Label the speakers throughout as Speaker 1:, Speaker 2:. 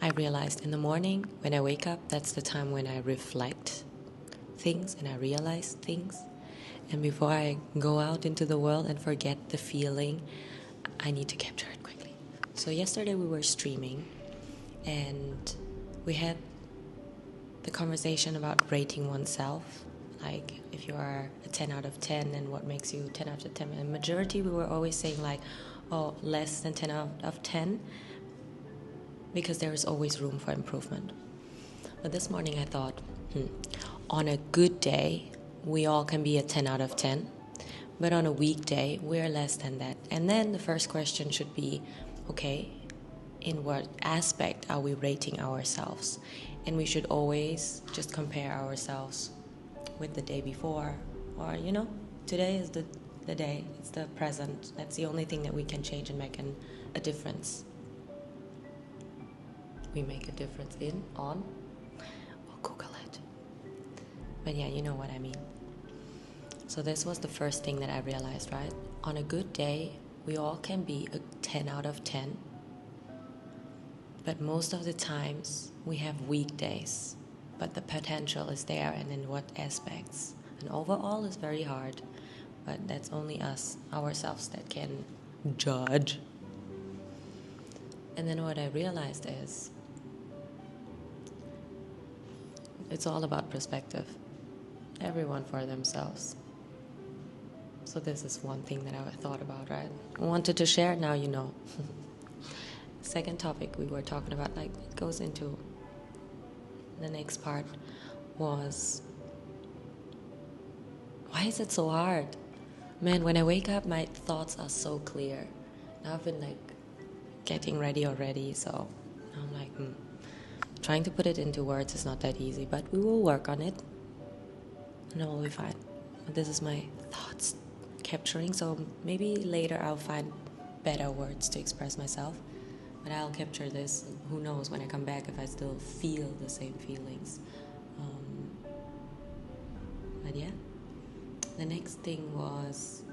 Speaker 1: I realized in the morning when I wake up, that's the time when I reflect things and I realize things. And before I go out into the world and forget the feeling, I need to capture it quickly. So yesterday we were streaming and we had the conversation about rating oneself. Like if you are a 10 out of 10 and what makes you 10 out of 10. And majority we were always saying like, oh, less than 10 out of 10 because there is always room for improvement. But this morning I thought, on a good day, we all can be a 10 out of 10. But on a weekday, we're less than that. And then the first question should be, okay, in what aspect are we rating ourselves? And we should always just compare ourselves with the day before. Or, today is the day. It's the present. That's the only thing that we can change and make a difference. We make a difference on, or Google it. But yeah, you know what I mean. So this was the first thing that I realized, right? On a good day, we all can be a 10 out of 10. But most of the times, we have weak days. But the potential is there, and in what aspects. And overall, it's very hard. But that's only us, ourselves, that can judge. And then what I realized is, it's all about perspective. Everyone for themselves. So this is one thing that I thought about, right? I wanted to share, now you know. Second topic we were talking about, like it goes into the next part, was why is it so hard? Man, when I wake up, my thoughts are so clear. Now I've been like getting ready already, so I'm like, trying to put it into words is not that easy, but we will work on it and it will be fine. But this is my thoughts capturing, so maybe later I'll find better words to express myself, but I'll capture this. Who knows when I come back if I still feel the same feelings. But yeah, the next thing was,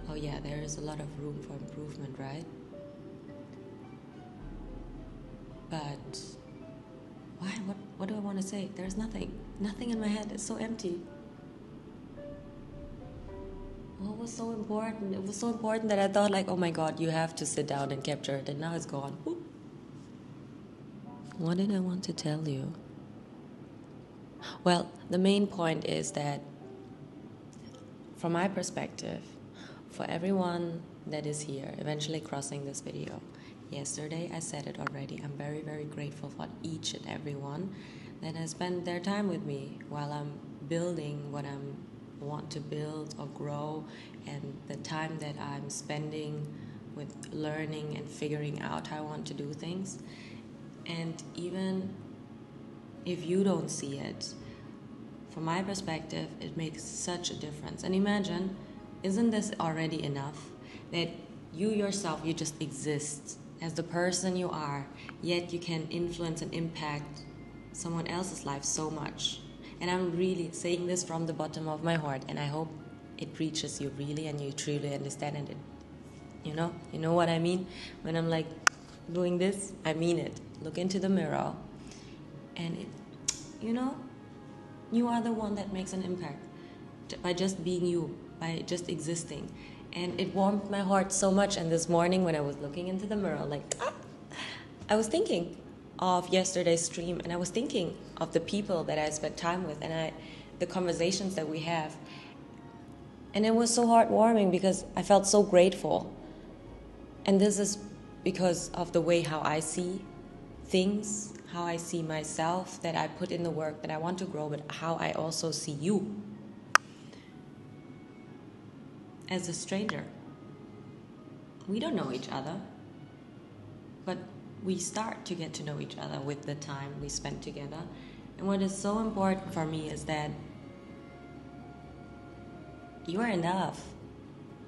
Speaker 1: there is a lot of room for improvement, right? But why? What do I want to say? There's nothing in my head. It's so empty. What was so important? It was so important that I thought like, oh my God, you have to sit down and capture it, and now it's gone. Whoop. What did I want to tell you? Well, the main point is that from my perspective, for everyone that is here, eventually crossing this video, yesterday I said it already, I'm very, very grateful for each and every one that has spent their time with me while I'm building what I want to build or grow, and the time that I'm spending with learning and figuring out how I want to do things. And even if you don't see it, from my perspective, it makes such a difference. And imagine, isn't this already enough? That you yourself, you just exist as the person you are, yet you can influence and impact someone else's life so much. And I'm really saying this from the bottom of my heart, and I hope it reaches you really and you truly understand it. You know what I mean? When I'm like doing this, I mean it. Look into the mirror, and you are the one that makes an impact by just being you, by just existing. And it warmed my heart so much. And this morning when I was looking into the mirror, I was thinking of yesterday's stream, and I was thinking of the people that I spent time with, and the conversations that we have. And it was so heartwarming because I felt so grateful. And this is because of the way how I see things, how I see myself, that I put in the work that I want to grow, but how I also see you as a stranger. We don't know each other, but we start to get to know each other with the time we spend together. And what is so important for me is that you are enough.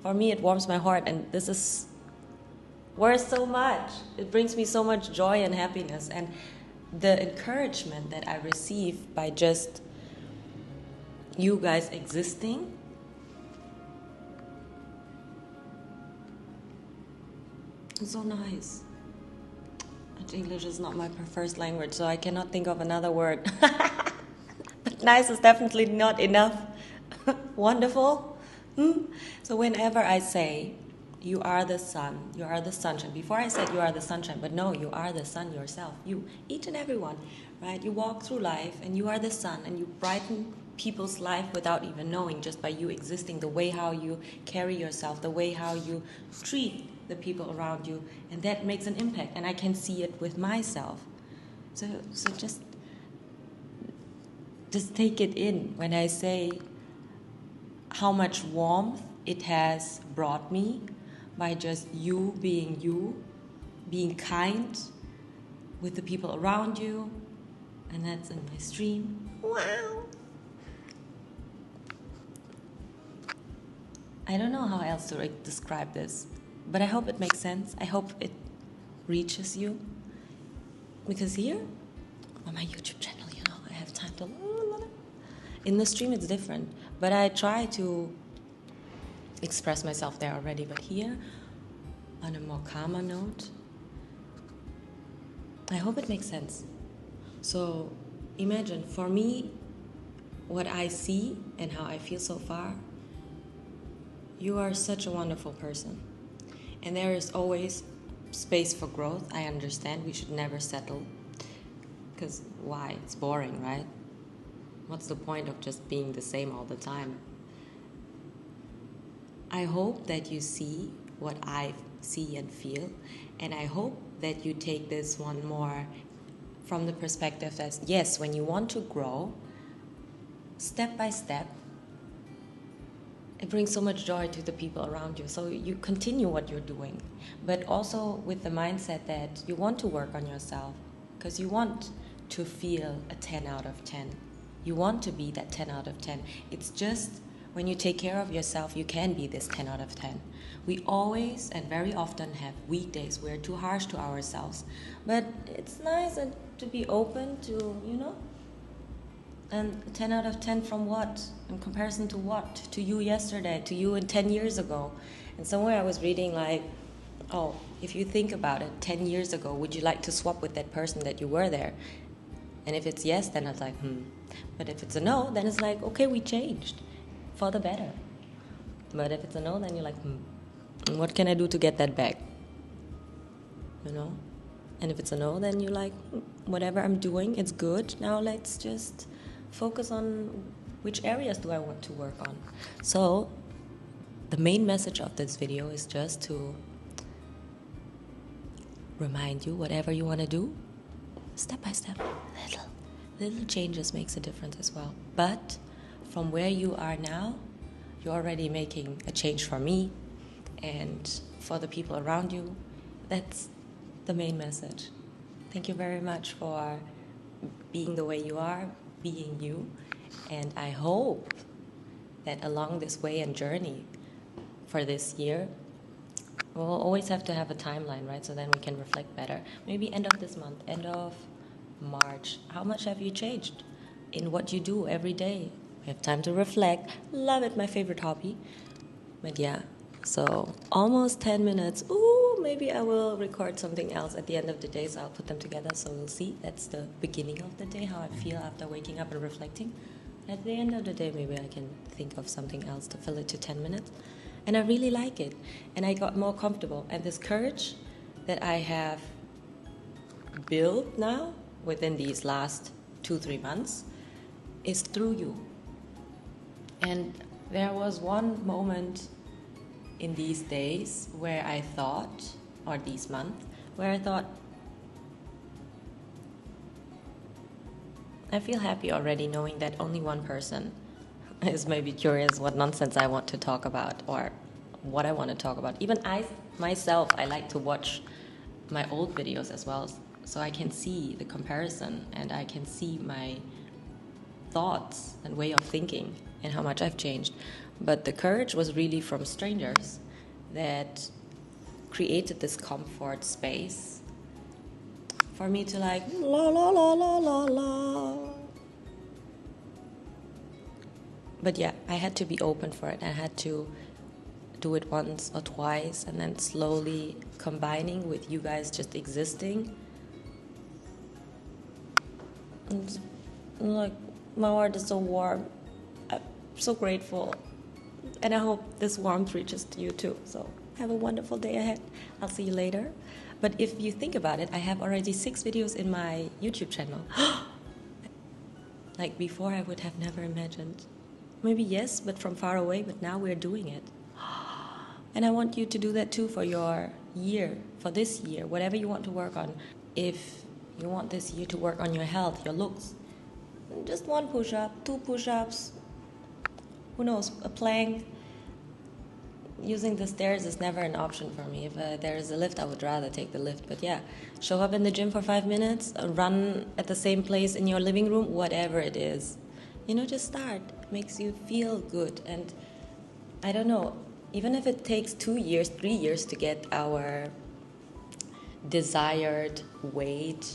Speaker 1: For me, it warms my heart, and this is worth so much. It brings me so much joy and happiness, and the encouragement that I receive by just you guys existing is so nice. But English is not my first language, so I cannot think of another word. But nice is definitely not enough. Wonderful. So whenever I say, you are the sun, you are the sunshine. Before I said you are the sunshine, but no, you are the sun yourself. You, each and every one, right? You walk through life and you are the sun and you brighten people's life without even knowing, just by you existing, the way how you carry yourself, the way how you treat the people around you, and that makes an impact, and I can see it with myself. So just take it in when I say how much warmth it has brought me by just you, being kind with the people around you, and that's in my stream. Wow. I don't know how else to describe this, but I hope it makes sense. I hope it reaches you. Because here, on my YouTube channel, I have time to... In the stream, it's different. But I try to express myself there already. But here, on a more calmer note, I hope it makes sense. So, imagine, for me, what I see and how I feel so far, you are such a wonderful person. And there is always space for growth. I understand we should never settle. Because why? It's boring, right? What's the point of just being the same all the time? I hope that you see what I see and feel. And I hope that you take this one more from the perspective that, yes, when you want to grow, step by step, it brings so much joy to the people around you. So you continue what you're doing, but also with the mindset that you want to work on yourself, because you want to feel a 10 out of 10. You want to be that 10 out of 10. It's just when you take care of yourself, you can be this 10 out of 10. We always and very often have weekdays we're too harsh to ourselves. But it's nice to be open to, And 10 out of 10 from what? In comparison to what? To you yesterday, to you in 10 years ago. And somewhere I was reading if you think about it, 10 years ago, would you like to swap with that person that you were there? And if it's yes, then it's like, But if it's a no, then it's like, okay, we changed for the better. But if it's a no, then you're like, what can I do to get that back? And if it's a no, then you're like, whatever I'm doing, it's good. Now let's just focus on which areas do I want to work on. So the main message of this video is just to remind you, whatever you want to do, step by step, little changes makes a difference as well. But from where you are now, you're already making a change for me and for the people around you. That's the main message. Thank you very much for being the way you are, being you, and I hope that along this way and journey for this year, we'll always have to have a timeline, right? So then we can reflect better. Maybe end of this month, end of March. How much have you changed in what you do every day? We have time to reflect. Love it, my favorite hobby. But yeah, so almost 10 minutes. Ooh, maybe I will record something else at the end of the day, so I'll put them together, so we'll see. That's the beginning of the day, how I feel after waking up and reflecting. At the end of the day, maybe I can think of something else to fill it to 10 minutes. And I really like it. And I got more comfortable. And this courage that I have built now within these last 2-3 months is through you. And there was one moment in these days where I thought, or these months, where I thought, I feel happy already knowing that only one person is maybe curious what nonsense I want to talk about or what I want to talk about. Even I like to watch my old videos as well, so I can see the comparison and I can see my thoughts and way of thinking and how much I've changed. But the courage was really from strangers that created this comfort space for me to like la la la la la la. But yeah, I had to be open for it. I had to do it once or twice and then slowly combining with you guys just existing And, like, my heart is so warm. I'm so grateful. And I hope this warmth reaches to you too. So have a wonderful day ahead. I'll see you later. But if you think about it, I have already 6 videos in my YouTube channel. Like before, I would have never imagined. Maybe yes, but from far away, but now we're doing it. And I want you to do that too for your year, for this year, whatever you want to work on. If you want this year to work on your health, your looks, just 1 push-up, 2 push-ups, who knows, a plank. Using the stairs is never an option for me. If there is a lift, I would rather take the lift. But yeah, show up in the gym for 5 minutes, run at the same place in your living room, whatever it is. Just start. It makes you feel good. And I don't know, even if it takes 2 years, 3 years to get our desired weight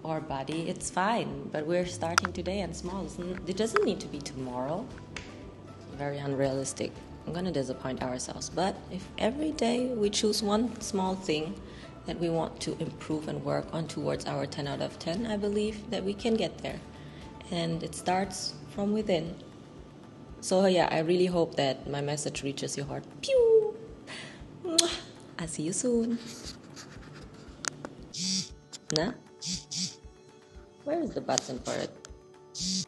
Speaker 1: or body, it's fine. But we're starting today and small. It doesn't need to be tomorrow. Very unrealistic. I'm gonna disappoint ourselves. But if every day we choose one small thing that we want to improve and work on towards our 10 out of 10, I believe that we can get there. And it starts from within. So yeah, I really hope that my message reaches your heart. Pew! I'll see you soon. Nah? Where is the button for it?